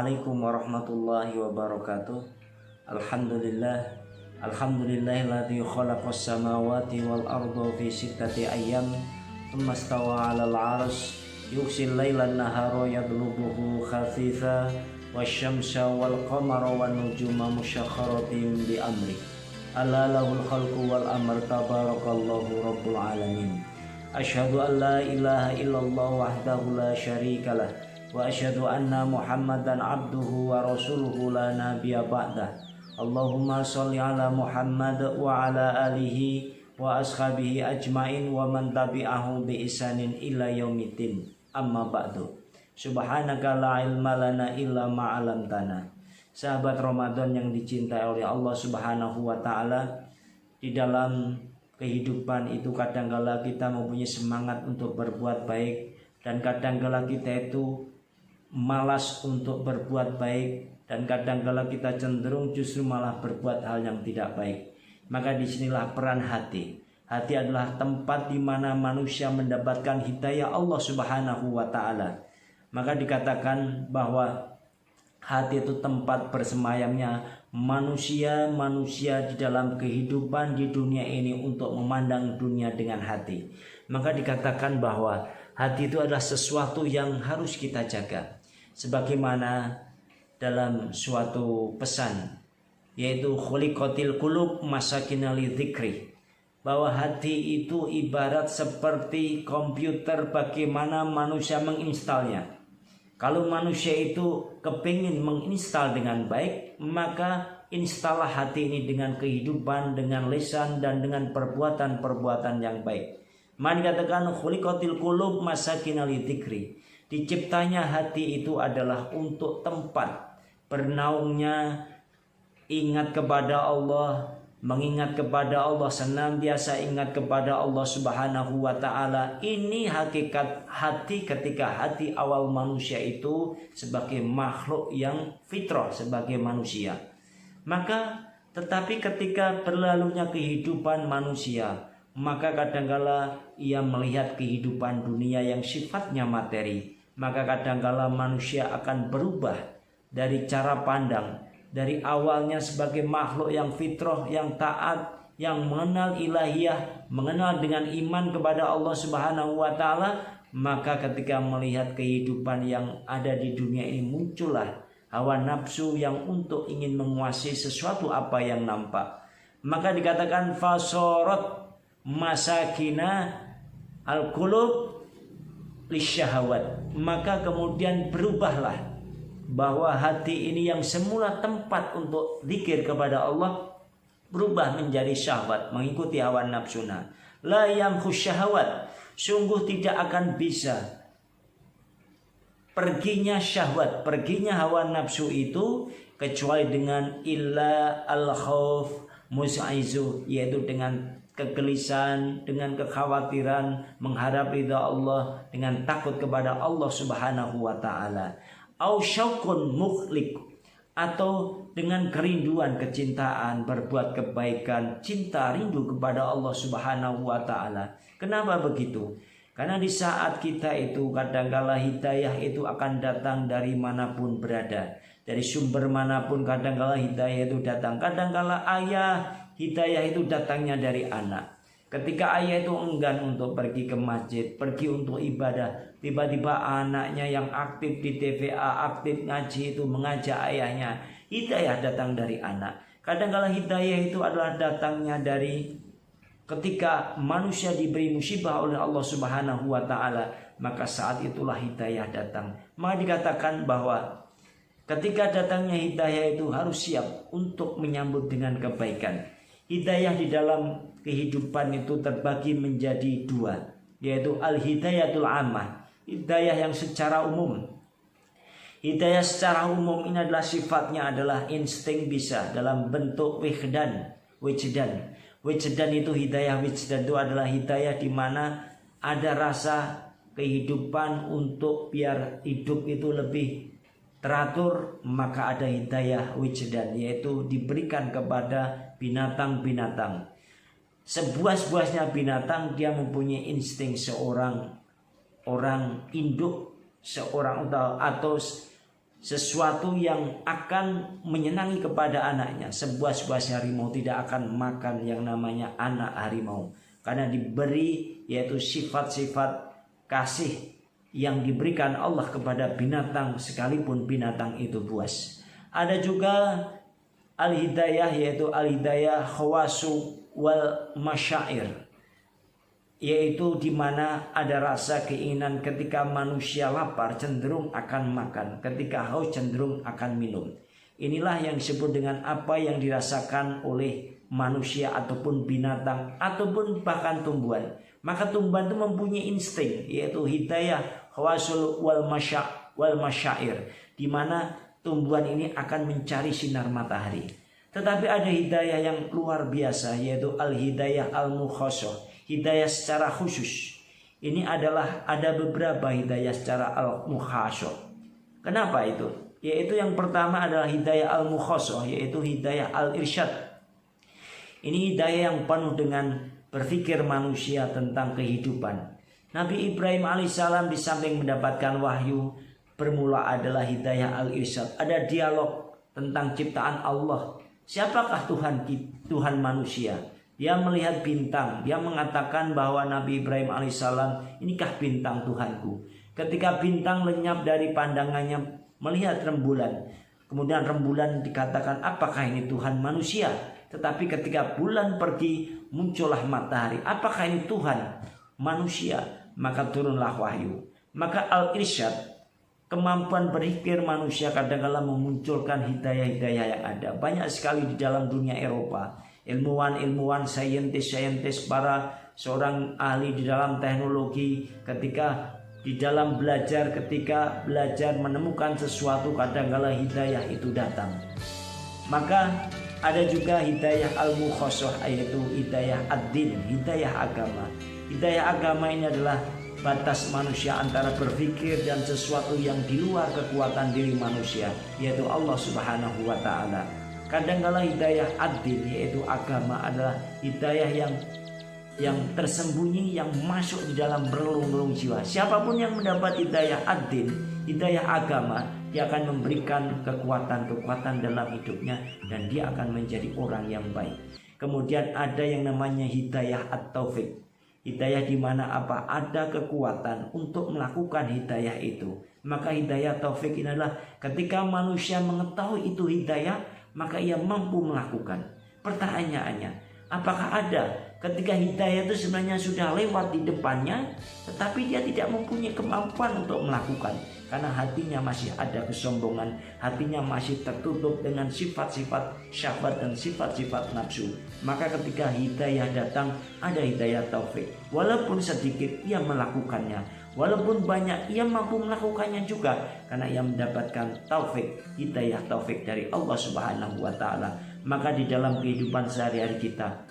Assalamualaikum warahmatullahi wabarakatuh. Alhamdulillahilladzi khalaqas samawati wal arda fi sittati ayyam tsumma stawa 'alal 'arsy yughsil lailan nahara yadlubuhu khafifan wasyamsa wal qamara wan nujuma musyakhkharatin bi amri ala lahul khalqu wal amr tabarakallahu rabbul alamin. Asyhadu an la ilaha illallah wahdahu la syarikalah wa asyhadu anna Muhammadan abduhu wa rasuluhu la nabiyya ba'dah. Allahumma sholli ala Muhammad wa ala alihi wa ashabihi ajmain wa man tabi'ahu bi ihsanin ila yaumiddin. Amma ba'du. Subhanaka la ilma lana illa ma 'allamtana. Sahabat Ramadan yang dicintai oleh Allah Subhanahu wa taala, di dalam kehidupan itu kadangkala kita mempunyai semangat untuk berbuat baik dan kadangkala kita itu malas untuk berbuat baik dan kadangkala kita cenderung justru malah berbuat hal yang tidak baik. Maka disinilah peran hati. Hati adalah tempat di mana manusia mendapatkan hidayah Allah Subhanahu wa taala. Maka dikatakan bahwa hati itu tempat bersemayamnya manusia di dalam kehidupan di dunia ini untuk memandang dunia dengan hati. Maka dikatakan bahwa hati itu adalah sesuatu yang harus kita jaga. Sebagaimana dalam suatu pesan, yaitu khuliqatil qulub masakinal lidzikri, bahwa hati itu ibarat seperti komputer bagaimana manusia menginstalnya. Kalau manusia itu kepingin menginstal dengan baik, maka installah hati ini dengan kehidupan, dengan lisan, dan dengan perbuatan-perbuatan yang baik. Maka dikatakan khuliqatil qulub masakinal lidzikri. Diciptanya hati itu adalah untuk tempat bernaungnya, ingat kepada Allah, mengingat kepada Allah, senantiasa ingat kepada Allah Subhanahu wa taala. Ini hakikat hati ketika hati awal manusia itu sebagai makhluk yang fitrah, sebagai manusia. Maka tetapi ketika berlalunya kehidupan manusia, maka kadangkala ia melihat kehidupan dunia yang sifatnya materi. Maka kadangkala manusia akan berubah dari cara pandang, dari awalnya sebagai makhluk yang fitrah, yang taat, yang mengenal ilahiyah, mengenal dengan iman kepada Allah Subhanahu wa taala. Maka ketika melihat kehidupan yang ada di dunia ini, muncullah hawa nafsu yang untuk ingin menguasai sesuatu apa yang nampak. Maka dikatakan fasorot masakina al-qulub lisyahawat. Maka kemudian berubahlah bahwa hati ini yang semula tempat untuk zikir kepada Allah berubah menjadi syahwat, mengikuti hawa nafsuna. La yamkhus syahwat, sungguh tidak akan bisa perginya syahwat, perginya hawa nafsu itu kecuali dengan illa al-khauf mus'izu, yaitu dengan kegelisahan, dengan kekhawatiran, mengharap ridha Allah, dengan takut kepada Allah Subhanahu wa taala. Au syaukun mukhliq, atau dengan kerinduan, kecintaan, berbuat kebaikan, cinta, rindu kepada Allah Subhanahu wa taala. Kenapa begitu? Karena di saat kita itu kadangkala hidayah itu akan datang dari manapun berada, dari sumber manapun kadangkala hidayah itu datang. Kadangkala ayah, hidayah itu datangnya dari anak. Ketika ayah itu enggan untuk pergi ke masjid, pergi untuk ibadah, tiba-tiba anaknya yang aktif di TVA, aktif ngaji itu mengajak ayahnya. Hidayah datang dari anak. Kadangkala hidayah itu adalah datangnya dari ketika manusia diberi musibah oleh Allah Subhanahu wa taala, maka saat itulah hidayah datang. Maka dikatakan bahwa ketika datangnya hidayah itu harus siap untuk menyambut dengan kebaikan. Hidayah di dalam kehidupan itu terbagi menjadi dua, yaitu al-hidayatul ammah, hidayah yang secara umum. Hidayah secara umum ini adalah sifatnya adalah insting bisa dalam bentuk wijdan. Wijdan itu hidayah wijdan itu adalah hidayah di mana ada rasa kehidupan untuk biar hidup itu lebih teratur. Maka ada hidayah wijdan, yaitu diberikan kepada binatang-binatang. Sebuah-buahnya binatang dia mempunyai insting seorang orang induk, seorang atau sesuatu yang akan menyenangi kepada anaknya. Sebuah harimau tidak akan makan yang namanya anak harimau, karena diberi yaitu sifat-sifat kasih yang diberikan Allah kepada binatang sekalipun binatang itu buas. Ada juga al-hidayah, yaitu al-hidayah khawasu wal masyair, yaitu di mana ada rasa keinginan ketika manusia lapar cenderung akan makan, ketika haus cenderung akan minum. Inilah yang disebut dengan apa yang dirasakan oleh manusia ataupun binatang ataupun bahkan tumbuhan. Maka tumbuhan itu mempunyai insting, yaitu hidayah khawasul wal masyair, di mana tumbuhan ini akan mencari sinar matahari. Tetapi ada hidayah yang luar biasa, yaitu al-hidayah al-mukhassah, hidayah secara khusus. Ini adalah ada beberapa hidayah secara al-mukhassah. Kenapa itu? Yaitu yang pertama adalah hidayah al-mukhassah, yaitu hidayah al-irsyad. Ini hidayah yang penuh dengan berpikir manusia tentang kehidupan. Nabi Ibrahim alaihissalam di samping mendapatkan wahyu, bermula adalah hidayah al-irsyad. Ada dialog tentang ciptaan Allah. Siapakah Tuhan manusia? Dia melihat bintang. Dia mengatakan bahwa Nabi Ibrahim alaihissalam, inikah bintang Tuhanku? Ketika bintang lenyap dari pandangannya, melihat rembulan. Kemudian rembulan dikatakan, apakah ini Tuhan manusia? Tetapi ketika bulan pergi, muncullah matahari. Apakah ini Tuhan manusia? Maka turunlah wahyu. Maka al-irsyad, kemampuan berpikir manusia kadang-kala memunculkan hidayah-hidayah yang ada. Banyak sekali di dalam dunia Eropa, ilmuwan-ilmuwan, saintis, para seorang ahli di dalam teknologi, ketika di dalam belajar, ketika belajar menemukan sesuatu, kadang-kala hidayah itu datang. Maka ada juga hidayah al-mukhassah, yaitu hidayah ad-din, hidayah agama. Hidayah agama ini adalah batas manusia antara berpikir dan sesuatu yang di luar kekuatan diri manusia, yaitu Allah Subhanahu wa ta'ala. Kadang-kala hidayah ad-din, yaitu agama, adalah hidayah yang tersembunyi, yang masuk di dalam relung-relung jiwa. Siapapun yang mendapat hidayah ad-din, hidayah agama, dia akan memberikan kekuatan-kekuatan dalam hidupnya dan dia akan menjadi orang yang baik. Kemudian ada yang namanya hidayah at-taufik. Hidayah di mana apa? Ada kekuatan untuk melakukan hidayah itu. Maka hidayah taufik ini adalah ketika manusia mengetahui itu hidayah, maka ia mampu melakukan. Pertanyaannya, apakah ada ketika hidayah itu sebenarnya sudah lewat di depannya, tetapi dia tidak mempunyai kemampuan untuk melakukan, karena hatinya masih ada kesombongan, hatinya masih tertutup dengan sifat-sifat syahwat dan sifat-sifat nafsu. Maka ketika hidayah datang, ada hidayah taufik. Walaupun sedikit ia melakukannya, walaupun banyak ia mampu melakukannya juga, karena ia mendapatkan taufik, hidayah taufik dari Allah Subhanahu wa ta'ala. Maka di dalam kehidupan sehari-hari kita,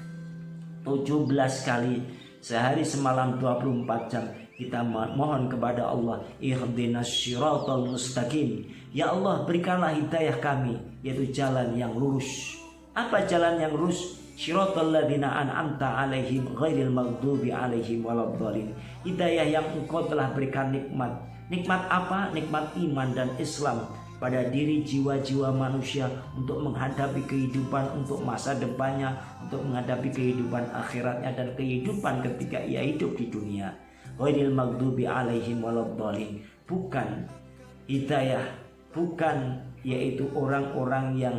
17 kali sehari semalam 24 jam kita mohon kepada Allah, ihdinas syiratal mustaqim. Ya Allah, berikanlah hidayah kami, yaitu jalan yang lurus. Apa jalan yang lurus? Syiratal ladzina an'amta alaihim ghairil maghdubi alaihim waladdallin. Hidayah yang Engkau telah berikan nikmat. Nikmat apa? Nikmat iman dan Islam pada diri jiwa-jiwa manusia untuk menghadapi kehidupan, untuk masa depannya, untuk menghadapi kehidupan akhiratnya dan kehidupan ketika ia hidup di dunia. Ghairil maghdubi alaihim waladdallin. Bukan hidayah, bukan yaitu orang-orang yang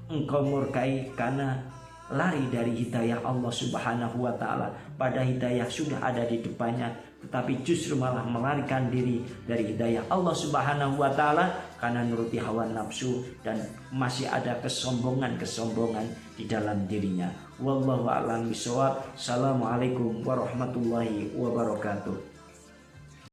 Engkau murkai karena lari dari hidayah Allah Subhanahu wa ta'ala. Pada hidayah sudah ada di depannya, tetapi justru malah melarikan diri dari hidayah Allah Subhanahu wa ta'ala karena nuruti hawa nafsu dan masih ada kesombongan-kesombongan di dalam dirinya. Wallahu a'lam bishawab. Assalamualaikum warahmatullahi wabarakatuh.